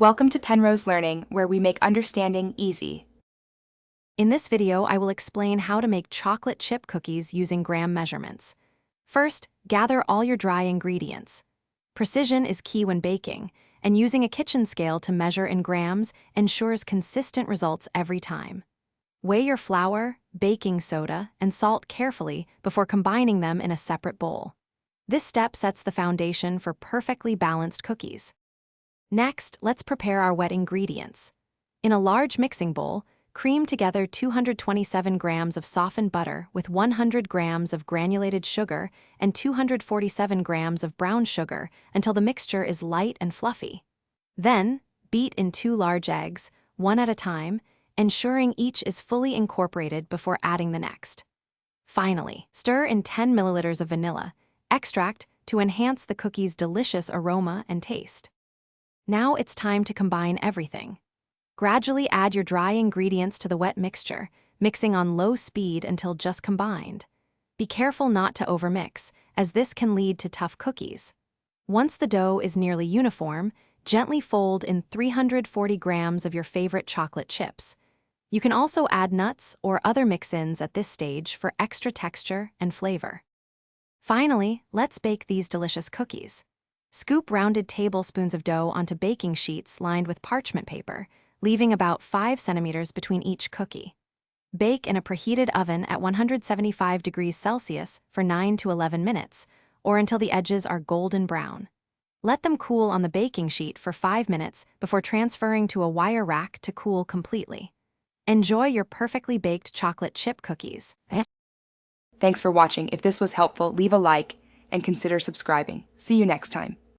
Welcome to Penrose Learning, where we make understanding easy. In this video, I will explain how to make chocolate chip cookies using gram measurements. First, gather all your dry ingredients. Precision is key when baking, and using a kitchen scale to measure in grams ensures consistent results every time. Weigh your flour, baking soda, and salt carefully before combining them in a separate bowl. This step sets the foundation for perfectly balanced cookies. Next, let's prepare our wet ingredients. In a large mixing bowl, cream together 227 grams of softened butter with 100 grams of granulated sugar and 247 grams of brown sugar until the mixture is light and fluffy. Then, beat in 2 large eggs, one at a time, ensuring each is fully incorporated before adding the next. Finally, stir in 10 milliliters of vanilla extract to enhance the cookie's delicious aroma and taste. Now it's time to combine everything. Gradually add your dry ingredients to the wet mixture, mixing on low speed until just combined. Be careful not to overmix, as this can lead to tough cookies. Once the dough is nearly uniform, gently fold in 340 grams of your favorite chocolate chips. You can also add nuts or other mix-ins at this stage for extra texture and flavor. Finally, let's bake these delicious cookies. Scoop rounded tablespoons of dough onto baking sheets lined with parchment paper, leaving about 5 centimeters between each cookie. Bake in a preheated oven at 175 degrees Celsius for 9 to 11 minutes, or until the edges are golden brown. Let them cool on the baking sheet for 5 minutes before transferring to a wire rack to cool completely. Enjoy your perfectly baked chocolate chip cookies. Thanks for watching. If this was helpful, leave a like and consider subscribing. See you next time.